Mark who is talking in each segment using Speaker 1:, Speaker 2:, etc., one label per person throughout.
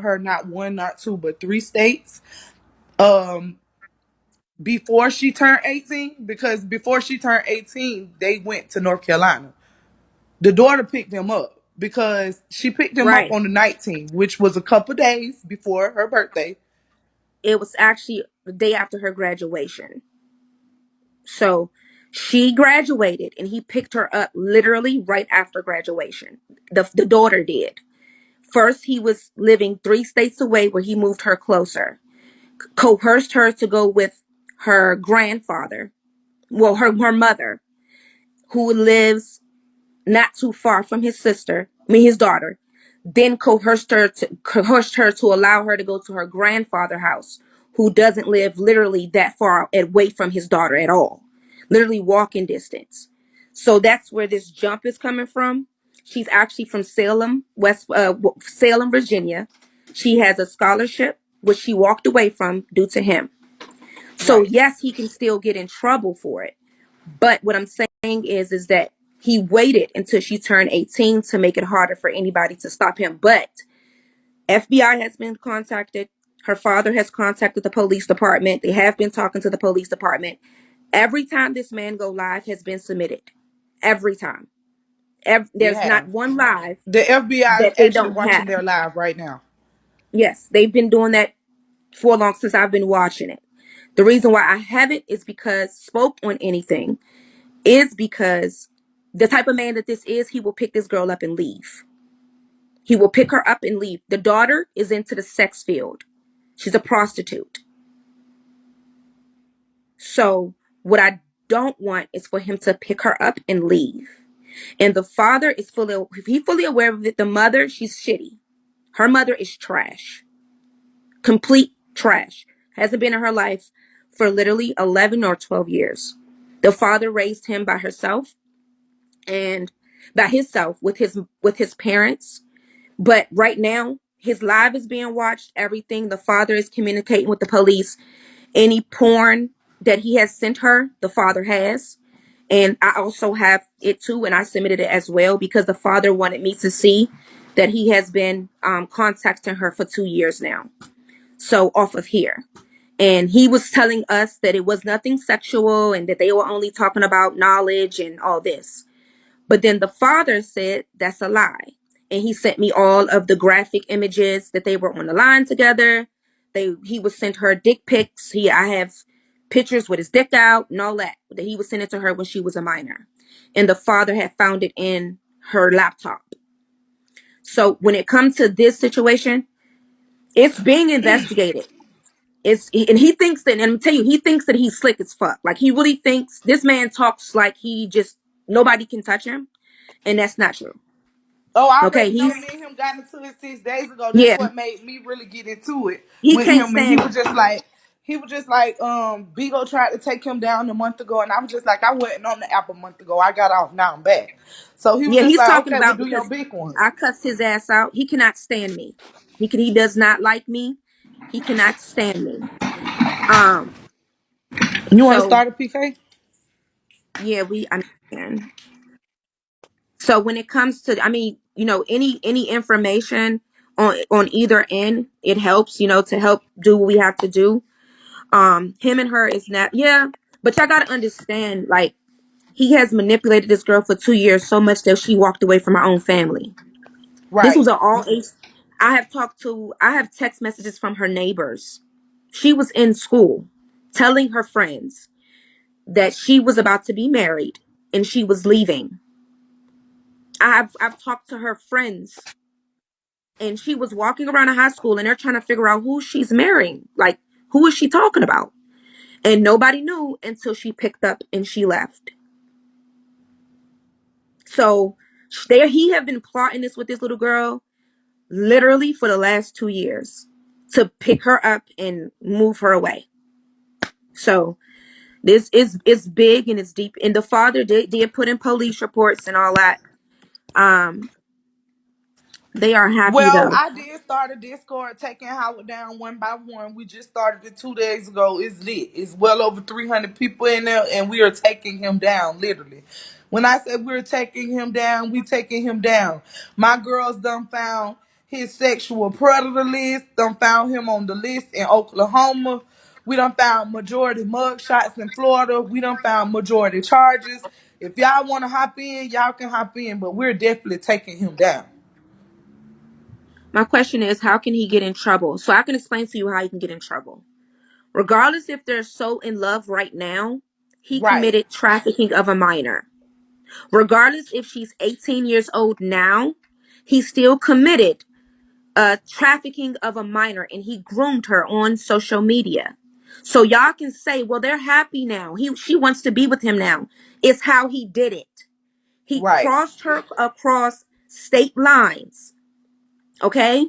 Speaker 1: her not one, not two, but three states. Um, before she turned 18, because before she turned 18, they went to North Carolina. The daughter picked him up because she picked him up
Speaker 2: Right.
Speaker 1: on the 19th, which was a couple days before her birthday.
Speaker 2: It was actually the day after her graduation. So she graduated and he picked her up literally right after graduation. The daughter did. First, he was living 3 states away where he moved her closer, coerced her to go with her grandfather, well, her mother, who lives not too far from his sister, his daughter, then coerced her to allow her to go to her grandfather's house, who doesn't live literally that far away from his daughter at all, literally walking distance. So that's where this jump is coming from. She's actually from Salem, Virginia. She has a scholarship, which she walked away from due to him. So
Speaker 1: Right.
Speaker 2: yes, he can still get in trouble for it. But what I'm saying is that he waited until she turned 18 to make it harder for anybody to stop him. But FBI has been contacted. Her father has contacted the police department. They have been talking to the police department. Every time this man go live has been submitted. Every time.
Speaker 1: It
Speaker 2: There's not
Speaker 1: has.
Speaker 2: one live
Speaker 1: The FBI is
Speaker 2: that they
Speaker 1: actually
Speaker 2: don't
Speaker 1: watching
Speaker 2: have.
Speaker 1: their live right now.
Speaker 2: Yes, they've been doing that for long since I've been watching it. The reason why I haven't is because spoke on anything is because the type of man that this is, he will pick this girl up and leave. He will pick her up and leave. The daughter is into the sex field. She's a prostitute. So what I don't want is for him to pick her up and leave. And the father is fully aware of it. The mother, she's shitty. Her mother is trash. Complete trash. Hasn't been in her life for literally 11 or 12 years. The father raised him by herself and by himself with his parents. But right now, his live is being watched. Everything. The father is communicating with the police. Any porn that he has sent her, the father has. And I also have it too, and I submitted it as well because the father wanted me to see that he has been contacting her for 2 years now. So off of here. And he was telling us that it was nothing sexual and that they were only talking about knowledge and all this. But then the father said that's a lie. And he sent me all of the graphic images that they were on the line together. He was sent her dick pics. I have pictures with his dick out and all that he was sending to her when she was a minor. And the father had found it in her laptop. So when it comes to this situation, it's being investigated. And he thinks that, and I'm telling you, he thinks that he's slick as fuck. Like he really thinks this man talks like he just nobody can touch him, and that's not true.
Speaker 1: Oh, I
Speaker 2: Okay,
Speaker 1: already know. Me and him got into it 6 days ago. That's
Speaker 2: yeah,
Speaker 1: what made me really get into it
Speaker 2: he
Speaker 1: with
Speaker 2: can't
Speaker 1: him. And he
Speaker 2: stand me.
Speaker 1: was just like, Bigo tried to take him down a month ago, and I was just like, I wasn't on the app a month ago. I got off. Now I'm back. So he was
Speaker 2: Yeah,
Speaker 1: just
Speaker 2: he's
Speaker 1: like,
Speaker 2: talking
Speaker 1: okay, well,
Speaker 2: about
Speaker 1: do your
Speaker 2: because
Speaker 1: big one.
Speaker 2: I cussed his ass out. He cannot stand me. He does not like me. He cannot stand me. Um,
Speaker 1: You want to
Speaker 2: so
Speaker 1: start a PK?
Speaker 2: yeah, I mean, so when it comes to, I mean, any information on either end, it helps, to help do what we have to do. Him and her is not, yeah, but y'all gotta understand, like, he has manipulated this girl for 2 years so much that she walked away from her own family. This
Speaker 1: Right.
Speaker 2: was an all age. I have text messages from her neighbors. She was in school telling her friends that she was about to be married and she was leaving. I've talked to her friends and she was walking around a high school and they're trying to figure out who she's marrying. Like, who is she talking about? And nobody knew until she picked up and she left. So he have been plotting this with this little girl literally for the last 2 years to pick her up and move her away. So this is big and it's deep. And the father did put in police reports and all that. Um, they are happy
Speaker 1: Well,
Speaker 2: though.
Speaker 1: I did start a Discord taking Howard down one by one. We just started it 2 days ago. It's lit. It's well over 300 people in there, and we are taking him down, literally. When I said we're taking him down, we taking him down. My girls done found his sexual predator list. Done found him on the list in Oklahoma. We done found majority mug shots in Florida. We done found majority charges. If y'all want to hop in, y'all can hop in, but we're definitely taking him down.
Speaker 2: My question is, how can he get in trouble? So I can explain to you how he can get in trouble. Regardless if they're so in love right now, he
Speaker 1: Right,
Speaker 2: committed trafficking of a minor. Regardless if she's 18 years old now, he still committed trafficking of a minor, and he groomed her on social media. So y'all can say, well, they're happy now. She wants to be with him now. It's how he did it. He
Speaker 1: right.
Speaker 2: crossed her across state lines. Okay?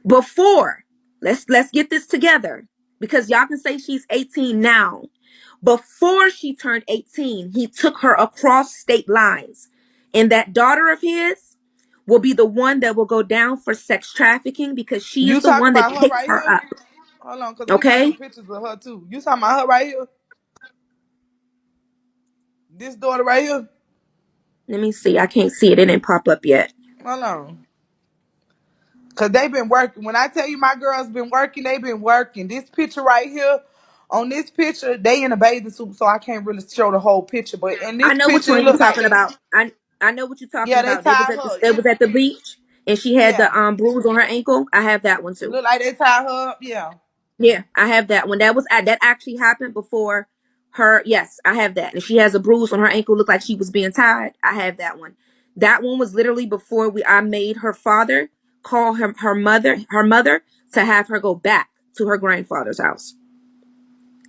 Speaker 2: Before, let's get this together, because y'all can say she's 18 now. Before she turned 18, he took her across state lines. And that daughter of his will be the one that will go down for sex trafficking, because she is
Speaker 1: You
Speaker 2: the
Speaker 1: talking
Speaker 2: one that
Speaker 1: about her
Speaker 2: picked
Speaker 1: right
Speaker 2: her
Speaker 1: here?
Speaker 2: up.
Speaker 1: Hold on, because we got some
Speaker 2: Okay?
Speaker 1: pictures of her too. You talking about her right here? This daughter right here?
Speaker 2: Let me see. I can't see it. It didn't pop up yet.
Speaker 1: Hold on. Because they been working. When I tell you my girls been working, they been working. This picture right here, on this picture, they in a bathing suit, so I can't really show the whole picture. But in
Speaker 2: I
Speaker 1: this
Speaker 2: know which
Speaker 1: picture, it
Speaker 2: one you're
Speaker 1: look like
Speaker 2: talking
Speaker 1: they,
Speaker 2: about. I know what you're talking
Speaker 1: yeah, they
Speaker 2: about. They was
Speaker 1: tied
Speaker 2: at the
Speaker 1: her.
Speaker 2: they was at the beach, and she had
Speaker 1: Yeah,
Speaker 2: the bruise on her ankle. I have that one
Speaker 1: it
Speaker 2: too.
Speaker 1: look like they tied her up. Yeah.
Speaker 2: Yeah, I have that one. That actually happened before her. Yes, I have that. And she has a bruise on her ankle, looked like she was being tied. I have that one. That one was literally before I made her father call her mother to have her go back to her grandfather's house.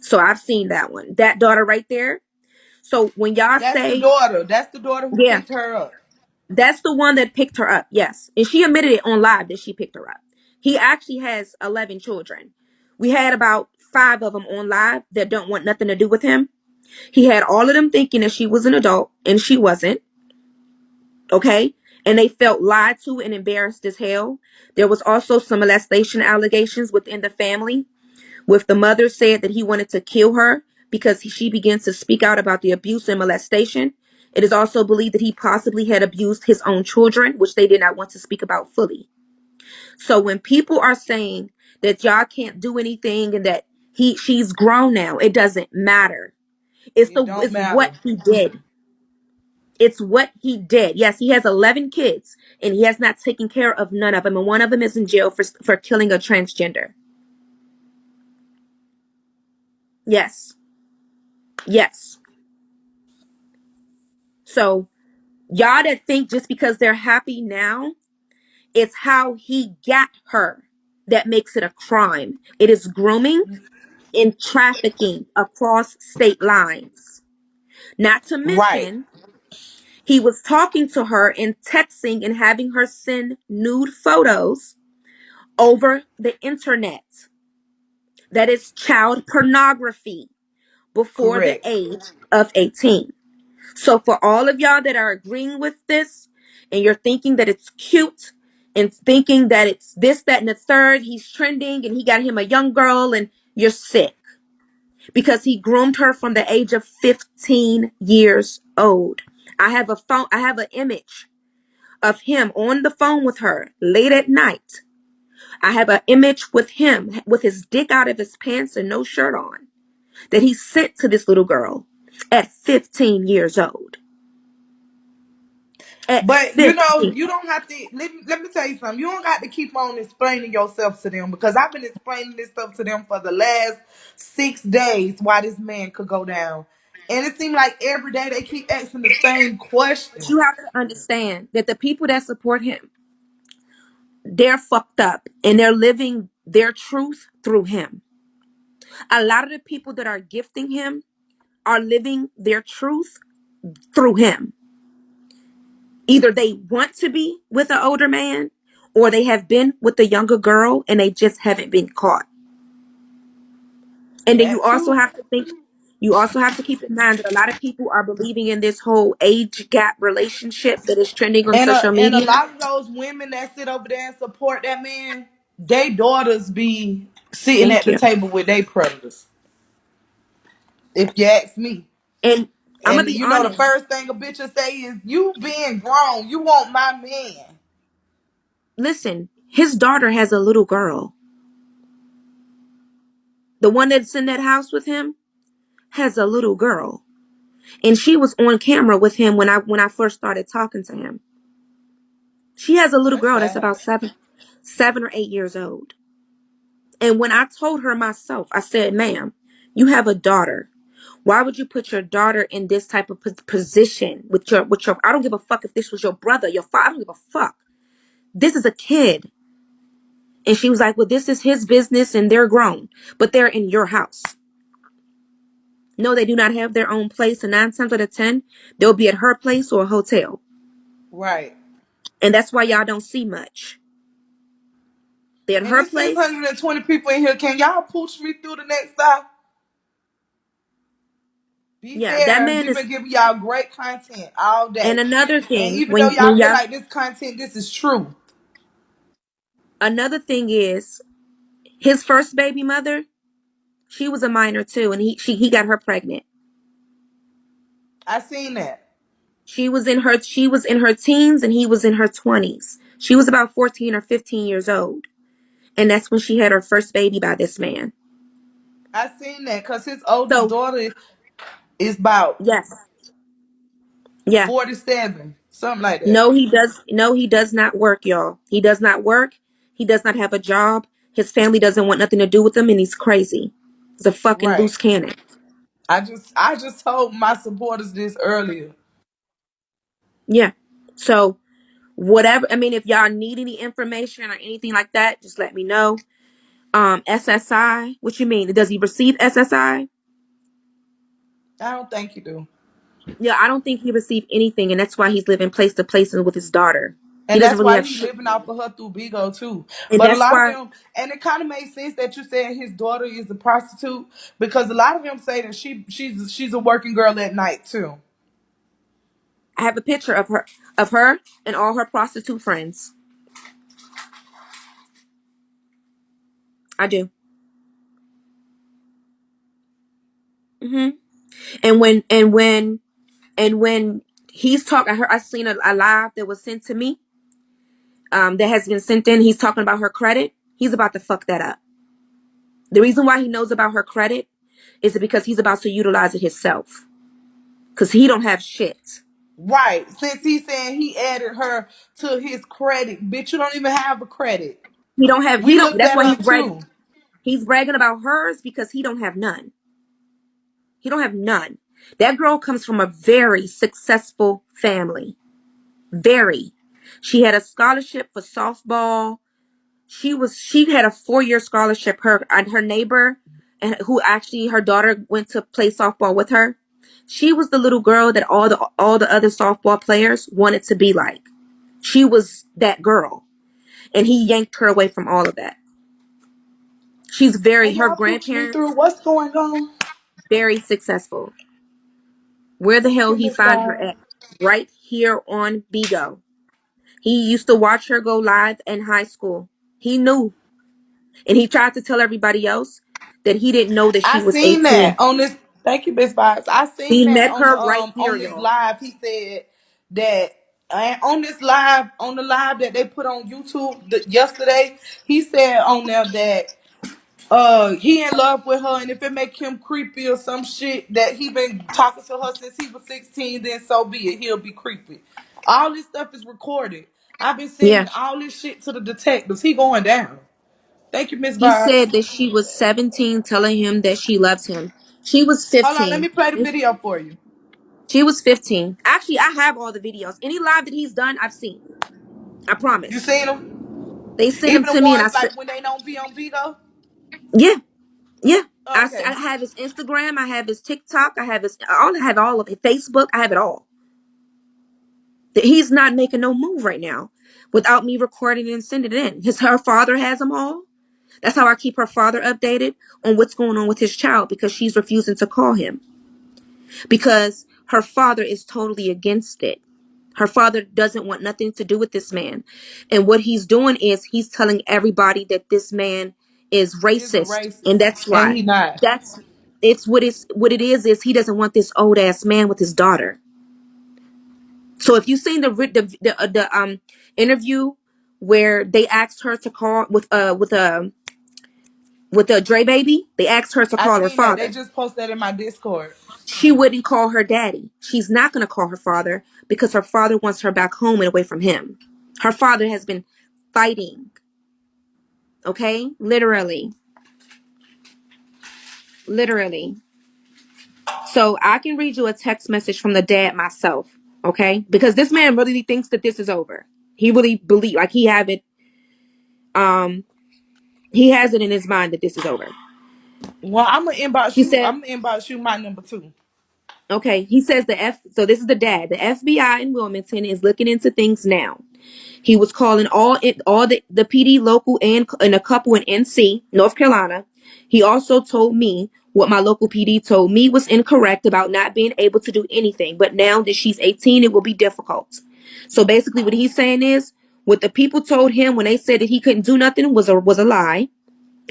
Speaker 2: So I've seen that one. That daughter right there. So when y'all
Speaker 1: That's the
Speaker 2: say,
Speaker 1: daughter. That's the daughter who
Speaker 2: yeah,
Speaker 1: picked her up.
Speaker 2: that's the one that picked her up. Yes. And she admitted it on live that she picked her up. He actually has 11 children. We had about 5 of them on live that don't want nothing to do with him. He had all of them thinking that she was an adult, and she wasn't. Okay. And they felt lied to and embarrassed as hell. There was also some molestation allegations within the family, with the mother said that he wanted to kill her because she began to speak out about the abuse and molestation. It is also believed that he possibly had abused his own children, which they did not want to speak about fully. So when people are saying that y'all can't do anything and that she's grown now, it doesn't matter.
Speaker 1: It don't
Speaker 2: It's what
Speaker 1: matter.
Speaker 2: he did. It's what he did. Yes, he has 11 kids, and he has not taken care of none of them, and one of them is in jail for killing a transgender. Yes. Yes. So y'all that think just because they're happy now, it's how he got her that makes it a crime. It is grooming and trafficking across state lines. Not to
Speaker 1: Right.
Speaker 2: mention, he was talking to her and texting and having her send nude photos over the internet. That is child pornography before the
Speaker 1: Correct.
Speaker 2: age of 18. So for all of y'all that are agreeing with this, and you're thinking that it's cute and thinking that it's this, that, and the third, he's trending and he got him a young girl, and you're sick, because he groomed her from the age of 15 years old. I have an image of him on the phone with her late at night. I have an image with him with his dick out of his pants and no shirt on that he sent to this little girl at 15 years old. At
Speaker 1: But you know,
Speaker 2: 15.
Speaker 1: you don't have to. Let me tell you something. You don't got to keep on explaining yourself to them, because I've been explaining this stuff to them for the last 6 days why this man could go down, and it seems like every day they keep asking the same
Speaker 2: But
Speaker 1: question.
Speaker 2: you have to understand that the people that support him, they're fucked up and they're living their truth through him. A lot of the people that are gifting him are living their truth through him. Either they want to be with an older man, or they have been with a younger girl and they just haven't been caught. And then
Speaker 1: That too.
Speaker 2: you also have to keep in mind that a lot of people are believing in this whole age gap relationship that is trending on social
Speaker 1: And a
Speaker 2: media.
Speaker 1: lot of those women that sit over there and support that man, they daughters be sitting
Speaker 2: Thank
Speaker 1: at the
Speaker 2: you.
Speaker 1: table with their predators. If you ask me.
Speaker 2: And I'm gonna
Speaker 1: And
Speaker 2: be
Speaker 1: you know the
Speaker 2: honest.
Speaker 1: first thing a bitch will say is, "You being grown, you want my man."
Speaker 2: Listen. His daughter has a little girl. The one that's in that house with him has a little girl. And she was on camera with him when I first started talking to him. She has a little
Speaker 1: That's
Speaker 2: girl that's
Speaker 1: sad.
Speaker 2: about 7 or 8 years old. And when I told her myself, I said, ma'am, you have a daughter. Why would you put your daughter in this type of position with your I don't give a fuck if this was your brother, your father, I don't give a fuck. This is a kid. And she was like, well, this is his business and they're grown, but they're in your house. No, they do not have their own place. And 9 times out of 10, they'll be at her place or a hotel.
Speaker 1: Right.
Speaker 2: And that's why y'all don't see much. They're at
Speaker 1: And
Speaker 2: her
Speaker 1: it's
Speaker 2: place.
Speaker 1: 620 people in here. Can y'all push me through the next stop? Be
Speaker 2: Yeah, that
Speaker 1: fair.
Speaker 2: man
Speaker 1: We've
Speaker 2: is.
Speaker 1: been giving y'all great content all
Speaker 2: And
Speaker 1: day.
Speaker 2: another
Speaker 1: And
Speaker 2: thing,
Speaker 1: even though
Speaker 2: when
Speaker 1: y'all feel
Speaker 2: y'all,
Speaker 1: like this content, this is true.
Speaker 2: another thing is his first baby mother, she was a minor too. And he got her pregnant.
Speaker 1: I seen that.
Speaker 2: She was in her teens and he was in her 20s. She was about 14 or 15 years old. And that's when she had her first baby by this man.
Speaker 1: I seen that because his oldest
Speaker 2: So,
Speaker 1: daughter is about
Speaker 2: yes. Yeah.
Speaker 1: 47, something like that.
Speaker 2: No, he does not work, y'all. He does not work. He does not have a job. His family doesn't want nothing to do with him, and he's crazy. He's a fucking
Speaker 1: Right.
Speaker 2: loose cannon.
Speaker 1: I just told my supporters this earlier.
Speaker 2: Yeah. So whatever, I mean, if y'all need any information or anything like that, just let me know. SSI, what you mean? Does he receive SSI?
Speaker 1: I don't think you do.
Speaker 2: Yeah, I don't think he received anything, and that's why he's living place to place with his daughter. He
Speaker 1: And
Speaker 2: doesn't
Speaker 1: that's
Speaker 2: really
Speaker 1: why
Speaker 2: have
Speaker 1: he
Speaker 2: shit.
Speaker 1: living off of her through Bigo too.
Speaker 2: And
Speaker 1: But a
Speaker 2: that's
Speaker 1: lot of
Speaker 2: why
Speaker 1: them, and it kind of makes sense that you said his daughter is a prostitute because a lot of them say that she's a working girl at night too.
Speaker 2: I have a picture of her and all her prostitute friends. I do. Hmm. And when he's talking, I seen a live that was sent to me. That has been sent in. He's talking about her credit. He's about to fuck that up. The reason why he knows about her credit is because he's about to utilize it himself. Cause he don't have shit.
Speaker 1: Right. Since he's saying he added her to his credit, bitch, you don't even have a credit.
Speaker 2: He don't have.
Speaker 1: We
Speaker 2: He don't.
Speaker 1: looked
Speaker 2: That's
Speaker 1: that
Speaker 2: why he's
Speaker 1: up
Speaker 2: bragging.
Speaker 1: too.
Speaker 2: He's bragging about hers because he don't have none. He don't have none. That girl comes from a very successful family. Very. She had a scholarship for softball. She had a 4-year scholarship. Her neighbor, and who actually her daughter went to play softball with her. She was the little girl that all the other softball players wanted to be like. She was that girl, and he yanked her away from all of that.
Speaker 1: And
Speaker 2: Her
Speaker 1: y'all pooch me
Speaker 2: grandparents,
Speaker 1: through what's going on.
Speaker 2: very successful. Where the
Speaker 1: Thank
Speaker 2: hell
Speaker 1: you,
Speaker 2: he
Speaker 1: Miss
Speaker 2: find her
Speaker 1: Bob.
Speaker 2: at? Right here on Bigo. He used to watch her go live in high school. He knew. And he tried to tell everybody else that he didn't know that
Speaker 1: I
Speaker 2: she was
Speaker 1: seen that
Speaker 2: 18.
Speaker 1: on this. Thank you, Miss Box. I seen
Speaker 2: He
Speaker 1: that
Speaker 2: met
Speaker 1: on the
Speaker 2: her right here,
Speaker 1: on this
Speaker 2: y'all.
Speaker 1: live. He said that on this live on the live that they put on YouTube yesterday. He said on there that he in love with her, and if it make him creepy or some shit that he been talking to her since he was 16, then so be it. He'll be creepy. All this stuff is recorded. I've been
Speaker 2: Yeah.
Speaker 1: sending all this shit to the detectives. He going down. Thank you, Miss
Speaker 2: He
Speaker 1: Vibes.
Speaker 2: said that she was 17 telling him that she loves him. She was
Speaker 1: Hold on, let
Speaker 2: 15.
Speaker 1: me play the video for you.
Speaker 2: She was 15. Actually, I have all the videos. Any live that he's done, I've seen. I
Speaker 1: You
Speaker 2: promise.
Speaker 1: seen them?
Speaker 2: They sent them
Speaker 1: Even the
Speaker 2: to me and I
Speaker 1: ones
Speaker 2: said,
Speaker 1: like when they don't be on Bigo?
Speaker 2: yeah, yeah.
Speaker 1: Oh, okay.
Speaker 2: I have his Instagram. I have his TikTok. I have all of it. Facebook. I have it all. That he's not making no move right now without me recording it and sending it in. Her father has them all. That's how I keep her father updated on what's going on with his child because she's refusing to call him because her father is totally against it. Her father doesn't want nothing to do with this man. And what he's doing is he's telling everybody that this man is
Speaker 1: Is a
Speaker 2: racist. And
Speaker 1: racist.
Speaker 2: that's
Speaker 1: And
Speaker 2: why.
Speaker 1: he not.
Speaker 2: That's what it is he doesn't want this old ass man with his daughter. So if you've seen the interview where they asked her to call with a Dre baby. They asked her to
Speaker 1: I
Speaker 2: call her
Speaker 1: seen that. They
Speaker 2: father.
Speaker 1: just posted that in my Discord.
Speaker 2: She wouldn't call her daddy. She's not going to call her father because her father wants her back home and away from him. Her father has been fighting. Okay? Literally. Literally. So I can read you a text message from the dad myself. Okay? Because this man really thinks that this is over. He really believes, like he has it in his mind that this is over.
Speaker 1: Well, I'm gonna inbox
Speaker 2: He
Speaker 1: you.
Speaker 2: said,
Speaker 1: I'm gonna inbox you my number 2.
Speaker 2: okay, he says so this is the dad. The FBI in Wilmington is looking into things now. He was calling all the PD local and a couple in NC, North Carolina. He also told me what my local PD told me was incorrect about not being able to do anything. But now that she's 18, it will be difficult. So basically what he's saying is what the people told him when they said that he couldn't do nothing was a lie.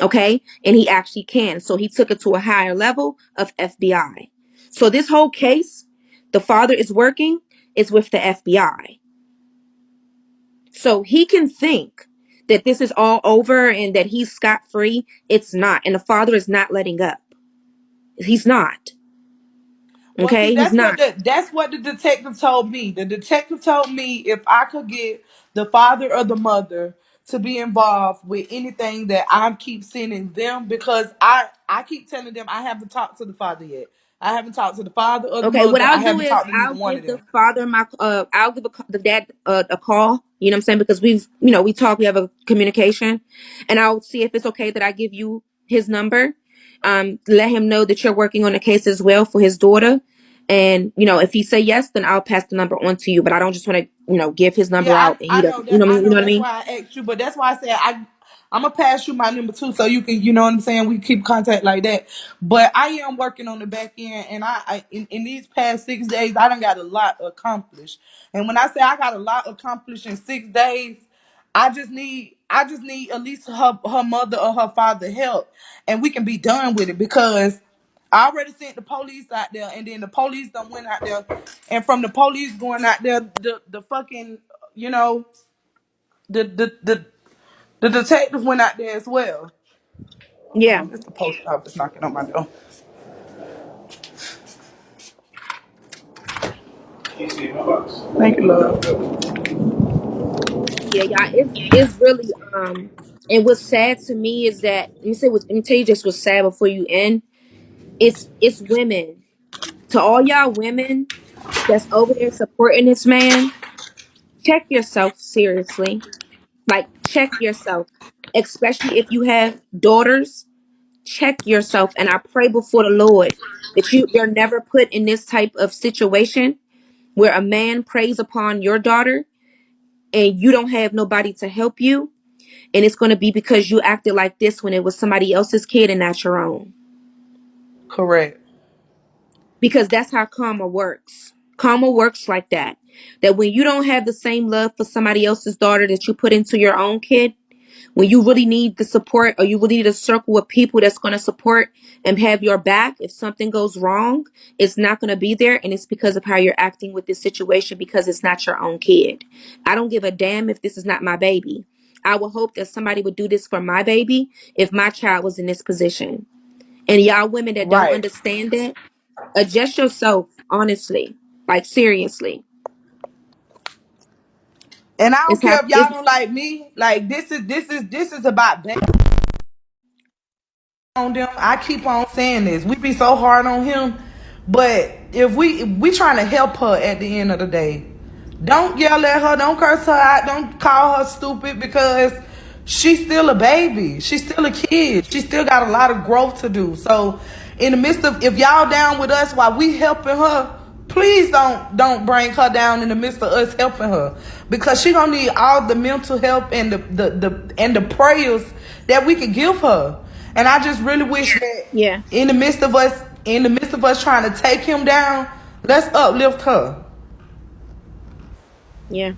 Speaker 2: Okay. And he actually can. So he took it to a higher level of FBI. So this whole case, the father is working, is with the FBI. So he can think that this is all over and that he's scot-free. It's not. And the father is not letting up. He's not.
Speaker 1: Well, see,
Speaker 2: Okay? He's not.
Speaker 1: that's what the detective told me. The detective told me if I could get the father or the mother to be involved with anything that I keep sending them, because I keep telling them I haven't talked to the father yet. I haven't talked to the father or the
Speaker 2: Okay, what
Speaker 1: mother.
Speaker 2: I'll
Speaker 1: I
Speaker 2: do
Speaker 1: haven't
Speaker 2: is
Speaker 1: talked to neither
Speaker 2: I'll
Speaker 1: one of
Speaker 2: give the
Speaker 1: them.
Speaker 2: father I'll give the dad a call, you know what I'm saying? Because we talk, we have a communication, and I'll see if it's okay that I give you his number. Let him know that you're working on a case as well for his daughter. And, if he say yes, then I'll pass the number on to you, but I don't just want to, give his
Speaker 1: Yeah,
Speaker 2: number out and he
Speaker 1: I
Speaker 2: doesn't,
Speaker 1: know that. I
Speaker 2: you
Speaker 1: know
Speaker 2: know what I
Speaker 1: that's
Speaker 2: mean?
Speaker 1: why I asked you, but that's why I said I'm gonna pass you my number 2 so you can, you know what I'm saying. We keep contact like that. But I am working on the back end, and in these past 6 days, I done got a lot accomplished. And when I say I got a lot accomplished in 6 days, I just need at least her mother or her father help, and we can be done with it because I already sent the police out there, and then the police done went out there, and from the police going out there, the fucking, you know, the the the the detective went out there as well.
Speaker 2: Yeah.
Speaker 1: It's the post office knocking on my door. Thank you, love.
Speaker 2: Yeah, yeah. It's really and what's sad to me is that let me tell you just what's sad before you end. It's women. To all y'all women that's over there supporting this man, check yourself seriously. Like check yourself. Especially if you have daughters, check yourself. And I pray before the Lord that you're never put in this type of situation where a man preys upon your daughter and you don't have nobody to help you. And it's going to be because you acted like this when it was somebody else's kid and not your own.
Speaker 1: Correct.
Speaker 2: Because that's how karma works. Karma works like that. That when you don't have the same love for somebody else's daughter that you put into your own kid, when you really need the support or you really need a circle of people that's going to support and have your back, if something goes wrong, it's not going to be there. And it's because of how you're acting with this situation because it's not your own kid. I don't give a damn if this is not my baby. I would hope that somebody would do this for my baby if my child was in this position. And y'all women that don't
Speaker 1: Right.
Speaker 2: understand that, adjust yourself, honestly. Like, seriously.
Speaker 1: And I don't care if y'all
Speaker 2: It's
Speaker 1: don't like me. Like this is about that on them. I keep on saying this. We be so hard on him, but if we trying to help her at the end of the day, don't yell at her, don't curse her out, don't call her stupid because she's still a baby. She's still a kid. She still got a lot of growth to do. So in the midst of, if y'all down with us while we helping her, please don't bring her down in the midst of us helping her because she gonna need all the mental help and the prayers that we can give her. And I just really wish that
Speaker 2: yeah,
Speaker 1: in the midst of us trying to take him down, let's uplift her.
Speaker 2: yeah,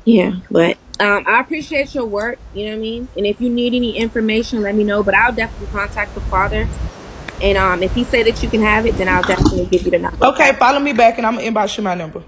Speaker 2: yeah. But I appreciate your work, you know what I mean? And if you need any information, let me know. But I'll definitely contact the father. And if he say that you can have it, then I'll definitely give you the number,
Speaker 1: Okay,
Speaker 2: okay?
Speaker 1: follow me back and I'm gonna inbox you my number.